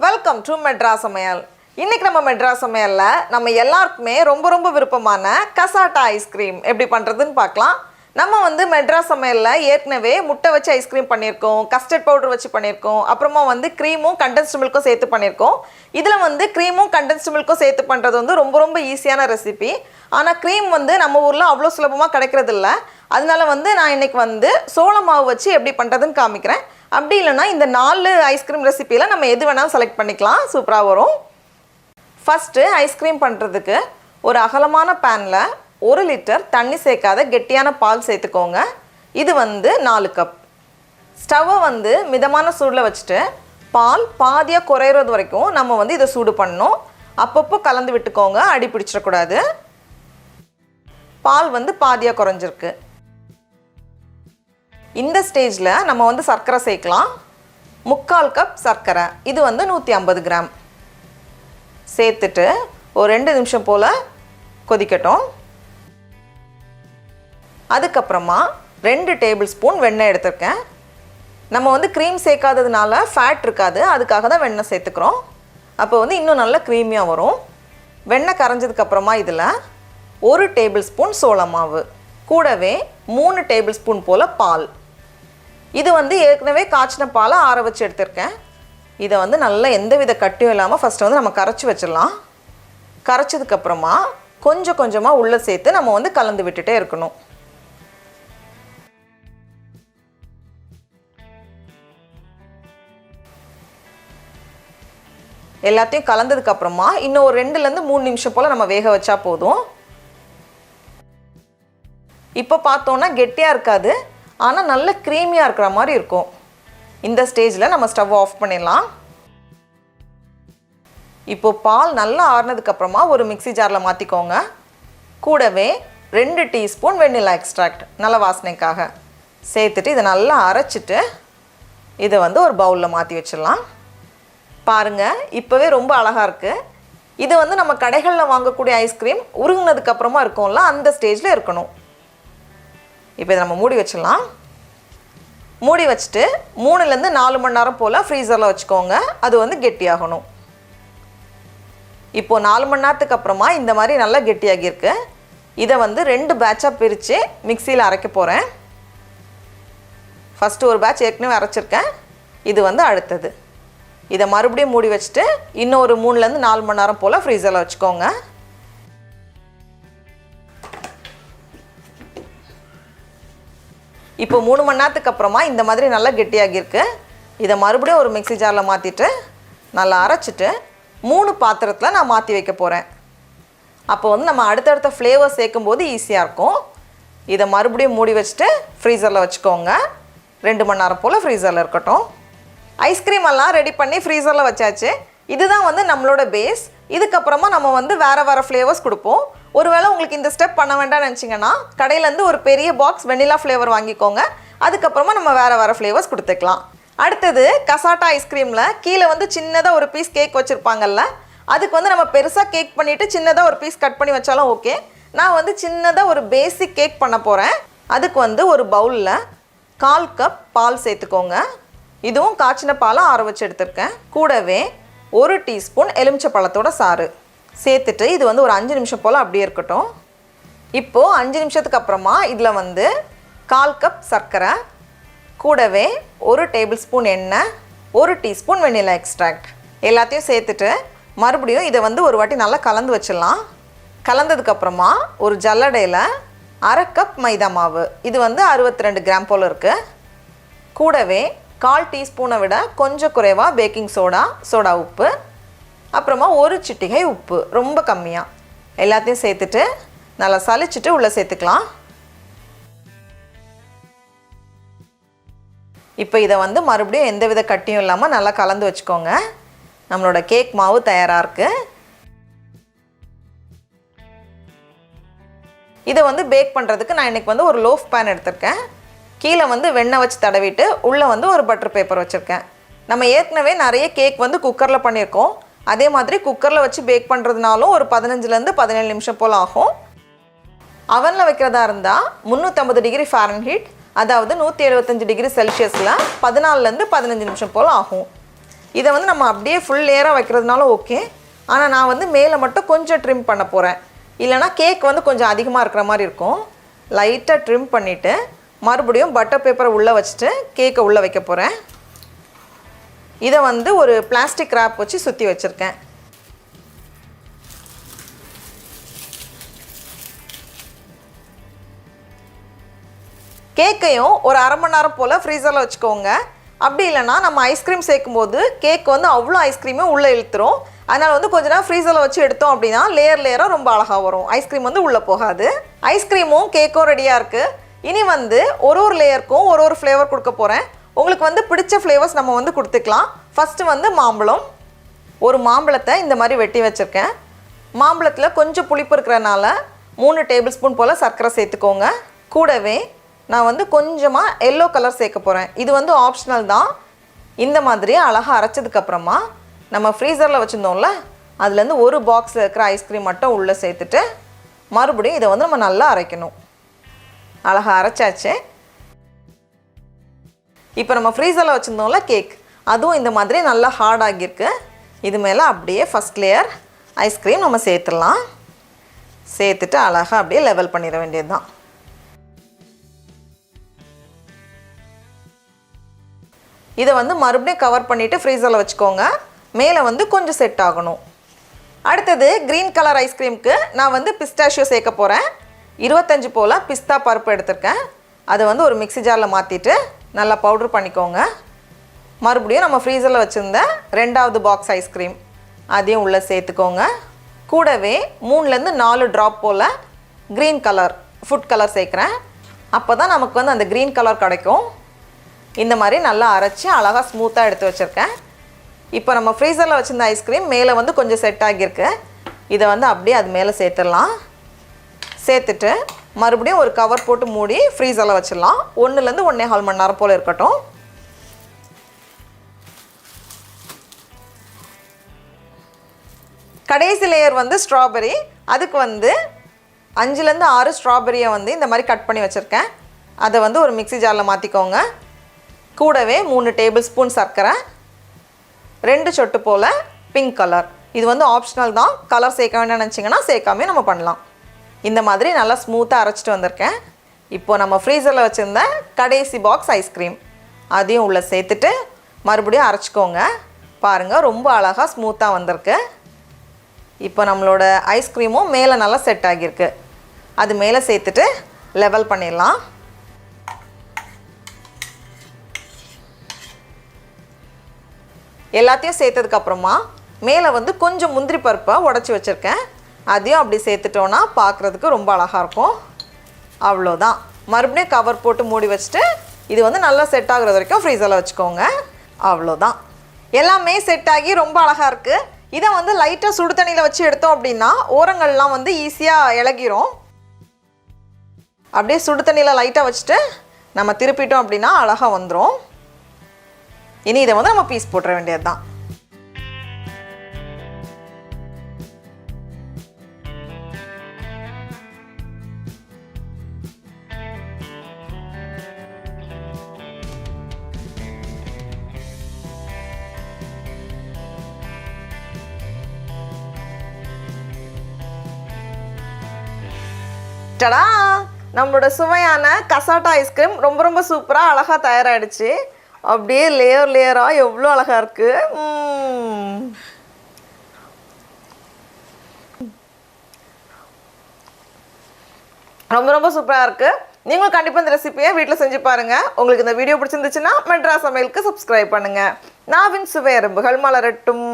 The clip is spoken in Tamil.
வெல்கம் டு மெட்ராஸ் சமையல். இன்னைக்கு நம்ம மெட்ராஸ் சமையல்ல நம்ம எல்லாருக்குமே ரொம்ப விருப்பமான கசாட்டா ஐஸ்கிரீம் எப்படி பண்றதுன்னு பார்க்கலாம். நம்ம வந்து மெட்ராஸ் சமையல்ல ஏற்கனவே முட்டை வச்சு ஐஸ்கிரீம் பண்ணியிருக்கோம், கஸ்டர்ட் பவுடர் வச்சு பண்ணியிருக்கோம், அப்புறமா வந்து க்ரீமும் கண்டென்ஸ்டு மில்க்கும் சேர்த்து பண்ணியிருக்கோம். இதில் வந்து க்ரீமும் கண்டென்ஸ்டு மில்க்கும் சேர்த்து பண்ணுறது வந்து ரொம்ப ஈஸியான ரெசிபி. ஆனால் க்ரீம் வந்து நம்ம ஊரில் அவ்வளோ சுலபமாக கிடைக்கிறது இல்லை. அதனால வந்து நான் இன்னைக்கு வந்து சோள மாவு வச்சு எப்படி பண்ணுறதுன்னு காமிக்கிறேன். அப்படி இல்லைனா இந்த 4 ஐஸ்கிரீம் ரெசிபியில் நம்ம எது வேணாலும் செலக்ட் பண்ணிக்கலாம், சூப்பராக வரும். ஃபஸ்ட்டு ஐஸ்கிரீம் பண்ணுறதுக்கு ஒரு அகலமான பேனில் 1 லிட்டர் தண்ணி சேர்க்காத கெட்டியான பால் சேர்த்துக்கோங்க. இது வந்து 4 கப். ஸ்டவ்வை வந்து மிதமான சூடில் வச்சுட்டு பால் பாதியாக குறையிறது வரைக்கும் நம்ம வந்து இதை சூடு பண்ணணும். அப்பப்போ கலந்து விட்டுக்கோங்க, அடி பிடிச்சிடக்கூடாது. பால் வந்து பாதியாக குறைஞ்சிருக்கு. இந்த ஸ்டேஜில் நம்ம வந்து சர்க்கரை சேர்க்கலாம். 3/4 கப் சர்க்கரை, இது வந்து 150 கிராம் சேர்த்துட்டு ஒரு 2 நிமிஷம் போல் கொதிக்கட்டும். அதுக்கப்புறமா 2 டேபிள் ஸ்பூன் வெண்ணெய் எடுத்துருக்கேன். நம்ம வந்து க்ரீம் சேர்க்காததுனால ஃபேட் இருக்காது, அதுக்காக தான் வெண்ணெய் சேர்த்துக்கிறோம். அப்போ வந்து இன்னும் நல்லா க்ரீமியாக வரும். வெண்ணெய் கரைஞ்சதுக்கப்புறமா இதில் 1 டேபிள் ஸ்பூன் சோள மாவு, கூடவே 3 டேபிள் ஸ்பூன் போல் பால். இது வந்து ஏற்கனவே காய்ச்சின பாலை ஆற வச்சு எடுத்திருக்கேன். இதை வந்து நல்லா எந்தவித கட்டியும் இல்லாமல் ஃபஸ்ட்டு வந்து நம்ம கரைச்சி வச்சிடலாம். கரைச்சதுக்கப்புறமா கொஞ்சமாக உள்ளே சேர்த்து நம்ம வந்து கலந்து விட்டுட்டே இருக்கணும். எல்லாத்தையும் கலந்ததுக்கப்புறமா இன்னும் ஒரு 2லேருந்து 3 நிமிஷம் போல் நம்ம வேக வச்சா போதும். இப்போ பார்த்தோன்னா கெட்டியாக இருக்காது, ஆனால் நல்ல க்ரீமியாக இருக்கிற மாதிரி இருக்கும். இந்த ஸ்டேஜில் நம்ம ஸ்டவ் ஆஃப் பண்ணிடலாம். இப்போது பால் நல்லா ஆறுனதுக்கப்புறமா ஒரு மிக்ஸி ஜாரில் மாற்றிக்கோங்க. கூடவே 2 டீஸ்பூன் வெண்ணிலா எக்ஸ்ட்ராக்ட் நல்ல வாசனைக்காக சேர்த்துட்டு இதை நல்லா அரைச்சிட்டு இதை வந்து ஒரு பவுலில் மாற்றி வச்சிடலாம். பாருங்கள், இப்போவே ரொம்ப அழகாக இருக்குது. இது வந்து நம்ம கடைகளில் வாங்கக்கூடிய ஐஸ்கிரீம் உருகுனதுக்கப்புறமா இருக்கும்ல, அந்த ஸ்டேஜில் இருக்கணும். இப்போ இதை நம்ம மூடி வச்சிடலாம். மூடி வச்சுட்டு 3லேருந்து 4 மணி நேரம் போல் ஃப்ரீசரில் வச்சுக்கோங்க. அது வந்து கெட்டியாகணும். இப்போது 4 மணி நேரத்துக்கு அப்புறமா இந்த மாதிரி நல்லா கெட்டியாகிருக்கு. இதை வந்து 2 பேட்சாக பிரித்து மிக்சியில் அரைக்க போகிறேன். ஃபஸ்ட்டு ஒரு பேட்ச் ஏற்கனவே அரைச்சிருக்கேன், இது வந்து அடுத்தது. இதை மறுபடியும் மூடி வச்சுட்டு இன்னும் ஒரு 3லேருந்து 4 மணி நேரம் போல் ஃப்ரீசரில் வச்சுக்கோங்க. இப்போ 3 மணி நேரத்துக்கு அப்புறமா இந்த மாதிரி நல்லா கெட்டியாகிருக்கு. இதை மறுபடியும் ஒரு மிக்ஸி ஜாரில் மாற்றிட்டு நல்லா அரைச்சிட்டு 3 பாத்திரத்தில் நான் மாற்றி வைக்க போகிறேன். அப்போ வந்து நம்ம அடுத்தடுத்த ஃப்ளேவர் சேர்க்கும்போது ஈஸியாக இருக்கும். இதை மறுபடியும் மூடி வச்சுட்டு ஃப்ரீசரில் வச்சுக்கோங்க. 2 மணி நேரம் போல் ஃப்ரீசரில் இருக்கட்டும். ஐஸ்கிரீம் எல்லாம் ரெடி பண்ணி ஃப்ரீசரில் வச்சாச்சு. இதுதான் வந்து நம்மளோட பேஸ். இதுக்கப்புறமா நம்ம வந்து வேறு ஃப்ளேவர்ஸ் கொடுப்போம். ஒருவேளை உங்களுக்கு இந்த ஸ்டெப் பண்ண வேண்டாம்னு நினச்சிங்கன்னா கடையிலேருந்து ஒரு பெரிய பாக்ஸ் வெண்ணிலா ஃப்ளேவர் வாங்கிக்கோங்க. அதுக்கப்புறமா நம்ம வேறு ஃப்ளேவர்ஸ் கொடுத்துக்கலாம். அடுத்தது கசாட்டா ஐஸ்கிரீமில் கீழே வந்து சின்னதாக ஒரு பீஸ் கேக் வச்சுருப்பாங்கல்ல, அதுக்கு வந்து நம்ம பெருசாக கேக் பண்ணிவிட்டு சின்னதாக ஒரு பீஸ் கட் பண்ணி வச்சாலும் ஓகே. நான் வந்து சின்னதாக ஒரு பேசிக் கேக் பண்ண போகிறேன். அதுக்கு வந்து ஒரு பவுலில் 1/4 கப் பால் சேர்த்துக்கோங்க. இதுவும் காய்ச்சின பாலை ஆற வச்சு எடுத்திருக்கேன். கூடவே 1 டீஸ்பூன் எலுமிச்சை பழத்தோட சாறு சேர்த்துட்டு இது வந்து ஒரு 5 நிமிஷம் போல் அப்படியே இருக்கட்டும். இப்போது 5 நிமிஷத்துக்கு அப்புறமா இதில் வந்து 1/4 கப் சர்க்கரை, கூடவே 1 டேபிள் ஸ்பூன் எண்ணெய், 1 டீஸ்பூன் வெண்ணிலா எக்ஸ்ட்ராக்ட் எல்லாத்தையும் சேர்த்துட்டு மறுபடியும் இதை வந்து ஒரு வாட்டி நல்லா கலந்து வச்சிடலாம். கலந்ததுக்கப்புறமா ஒரு ஜல்லடையில் 1/2 கப் மைதா மாவு, இது வந்து 62 கிராம் போல் இருக்குது. கூடவே 1/4 டீஸ்பூனை விட கொஞ்சம் குறைவாக பேக்கிங் சோடா உப்பு, அப்புறமா 1 சிட்டிகை உப்பு, ரொம்ப கம்மியாக எல்லாத்தையும் சேர்த்துட்டு நல்லா சலிச்சிட்டு உள்ளே சேர்த்துக்கலாம். இப்போ இதை வந்து மறுபடியும் எந்தவித கட்டியும் இல்லாமல் நல்லா கலந்து வச்சுக்கோங்க. நம்மளோட கேக் மாவு தயாராக இருக்குது. இதை வந்து பேக் பண்ணுறதுக்கு நான் இன்றைக்கி வந்து ஒரு லோஃப் பேன் எடுத்திருக்கேன். கீழே வந்து வெண்ணெய் வச்சு தடவிட்டு உள்ளே வந்து ஒரு பட்டர் பேப்பர் வச்சுருக்கேன். நம்ம ஏற்கனவே நிறைய கேக் வந்து குக்கரில் பண்ணியிருக்கோம். அதே மாதிரி குக்கரில் வச்சு பேக் பண்ணுறதுனாலும் ஒரு 15லேருந்து 17 நிமிஷம் போல் ஆகும். அவனில் வைக்கிறதா இருந்தால் 350 டிகிரி ஃபாரன்ஹீட், அதாவது 175 டிகிரி செல்சியஸில் 14லேருந்து 15 நிமிஷம் போல் ஆகும். இதை வந்து நம்ம அப்படியே ஃபுல் லேயராக வைக்கிறதுனாலும் ஓகே. ஆனால் நான் வந்து மேலே மட்டும் கொஞ்சம் ட்ரிம் பண்ண போகிறேன். இல்லைனா கேக் வந்து கொஞ்சம் அதிகமாக இருக்கிற மாதிரி இருக்கும். லைட்டாக ட்ரிம் பண்ணிவிட்டு மறுபடியும் பட்டர் பேப்பரை உள்ளே வச்சுட்டு கேக்கை உள்ளே வைக்க போகிறேன். இதை வந்து ஒரு பிளாஸ்டிக் ரேப் வச்சு சுற்றி வச்சுருக்கேன். கேக்கையும் ஒரு அரை மணி நேரம் போல் ஃப்ரீசரில் வச்சுக்கோங்க. அப்படி இல்லைனா நம்ம ஐஸ்கிரீம் சேர்க்கும்போது கேக் வந்து அவ்வளோ ஐஸ்கிரீமே உள்ளே இழுத்துரும். அதனால் வந்து கொஞ்ச நேரம் ஃப்ரீசரில் வச்சு எடுத்தோம் அப்படின்னா லேயராக ரொம்ப அழகாக வரும். ஐஸ்கிரீம் வந்து உள்ளே போகாது. ஐஸ்கிரீமும் கேக்கும் ரெடியாக இருக்குது. இனி வந்து ஒரு லேயருக்கும் ஒரு ஃப்ளேவர் கொடுக்க போகிறேன். உங்களுக்கு வந்து பிடிச்ச ஃப்ளேவர்ஸ் நம்ம வந்து கொடுத்துக்கலாம். ஃபஸ்ட்டு வந்து மாம்பழம். ஒரு மாம்பழத்தை இந்த மாதிரி வெட்டி வச்சுருக்கேன். மாம்பழத்தில் கொஞ்சம் புளிப்பு இருக்கிறனால 3 டேபிள் ஸ்பூன் போல் சர்க்கரை சேர்த்துக்கோங்க. கூடவே நான் வந்து கொஞ்சமாக எல்லோ கலர் சேர்க்க போகிறேன். இது வந்து ஆப்ஷனல் தான். இந்த மாதிரி அழகாக அரைச்சதுக்கப்புறமா நம்ம ஃப்ரீசரில் வச்சுருந்தோம்ல, அதுலேருந்து ஒரு பாக்ஸில் இருக்கிற ஐஸ்கிரீம் மட்டும் உள்ளே சேர்த்துட்டு மறுபடியும் இதை வந்து நம்ம நல்லா அரைக்கணும். அழகாக அரைச்சாச்சு. இப்போ நம்ம ஃப்ரீசரில் வச்சுருந்தோம்ல கேக், அதுவும் இந்த மாதிரி நல்லா ஹார்டாகிருக்கு. இது மேலே அப்படியே ஃபஸ்ட் லேயர் ஐஸ்கிரீம் நம்ம சேர்த்துடலாம். சேர்த்துட்டு அழகாக அப்படியே லெவல் பண்ணிட வேண்டியது தான். இதை வந்து மறுபடியும் கவர் பண்ணிவிட்டு ஃப்ரீசரில் வச்சுக்கோங்க. மேலே வந்து கொஞ்சம் செட் ஆகணும். அடுத்தது க்ரீன் கலர் ஐஸ்கிரீமுக்கு நான் வந்து பிஸ்தாஷியோ சேர்க்க போகிறேன். 25 போல் பிஸ்தா பருப்பு எடுத்திருக்கேன். அதை வந்து ஒரு மிக்ஸி ஜாரில் மாற்றிட்டு நல்லா பவுட்ரு பண்ணிக்கோங்க. மறுபடியும் நம்ம ஃப்ரீசரில் வச்சுருந்த 2வது பாக்ஸ் ஐஸ்கிரீம் அதையும் உள்ளே சேர்த்துக்கோங்க. கூடவே 3லேருந்து 4 ட்ராப் போல் க்ரீன் கலர் ஃபுட் கலர் சேர்க்குறேன். அப்போ தான் நமக்கு வந்து அந்த க்ரீன் கலர் கிடைக்கும். இந்த மாதிரி நல்லா அரைச்சி அழகாக ஸ்மூத்தாக எடுத்து வச்சுருக்கேன். இப்போ நம்ம ஃப்ரீசரில் வச்சுருந்த ஐஸ்கிரீம் மேலே வந்து கொஞ்சம் செட் ஆகியிருக்கு. இதை வந்து அப்படியே அது மேலே சேர்த்துடலாம். சேர்த்துட்டு மறுபடியும் ஒரு கவர் போட்டு மூடி ஃப்ரீசரில் வச்சிடலாம். 1லேருந்து 1.25 மணி நேரம் போல் இருக்கட்டும். கடைசி லேயர் வந்து ஸ்ட்ராபெரி. அதுக்கு வந்து 5லேருந்து 6 ஸ்ட்ராபெரியை வந்து இந்த மாதிரி கட் பண்ணி வச்சுருக்கேன். அதை வந்து ஒரு மிக்ஸி ஜாரில் மாற்றிக்கோங்க. கூடவே 3 டேபிள் ஸ்பூன் சர்க்கரை, 2 சொட்டு போல் பிங்க் கலர். இது வந்து ஆப்ஷனல் தான். கலர் சேர்க்க வேண்டாம்னு நினச்சிங்கன்னா சேர்க்காமே நம்ம பண்ணலாம். இந்த மாதிரி நல்லா ஸ்மூத்தாக அரைச்சிட்டு வந்திருக்கேன். இப்போது நம்ம ஃப்ரீசரில் வச்சுருந்த கடைசி பாக்ஸ் ஐஸ்கிரீம் அதையும் உள்ளே சேர்த்துட்டு மறுபடியும் அரைச்சிக்கோங்க. பாருங்கள், ரொம்ப அழகாக ஸ்மூத்தாக வந்திருக்கு. இப்போ நம்மளோட ஐஸ்கிரீமும் மேலே நல்லா செட் ஆகியிருக்கு. அது மேலே சேர்த்துட்டு லெவல் பண்ணிடலாம். எல்லாத்தையும் சேர்த்ததுக்கப்புறமா மேலே வந்து கொஞ்சம் முந்திரி பருப்பை உடச்சி வச்சுருக்கேன். அதையும் அப்படி சேர்த்துட்டோன்னா பார்க்குறதுக்கு ரொம்ப அழகாக இருக்கும். அவ்வளோதான். மறுபடியும் கவர் போட்டு மூடி வச்சுட்டு இது வந்து நல்லா செட் ஆகுறது வரைக்கும் ஃப்ரீசரில் வச்சுக்கோங்க. அவ்வளோதான். எல்லாமே செட் ஆகி ரொம்ப அழகாக இருக்குது. இதை வந்து லைட்டாக சுடு தண்ணியில் வச்சு எடுத்தோம் அப்படின்னா ஓரங்கள்லாம் வந்து ஈஸியாக இலகிரும். அப்படியே சுடு தண்ணியில் லைட்டாக வச்சுட்டு நம்ம திருப்பிட்டோம் அப்படின்னா அழகாக வந்துடும். இனி இதை வந்து நம்ம பீஸ் போட்டுற வேண்டியது தான். டடா, நம்மளோட சுவையான கசாட்டா ஐஸ்கிரீம் ரொம்ப சூப்பராக அழகாக தயாராகிடுச்சு. அப்படியே லேயராக எவ்வளோ அழகாக இருக்குது. ரொம்ப சூப்பராக இருக்குது. நீங்களும் கண்டிப்பாக இந்த ரெசிபியை வீட்டில் செஞ்சு பாருங்கள். உங்களுக்கு இந்த வீடியோ பிடிச்சிருந்துச்சுன்னா மெட்ராஸ் சமையலுக்கு சப்ஸ்கிரைப் பண்ணுங்கள். நாவின் சுவை எறும்புகள் மலரட்டும்.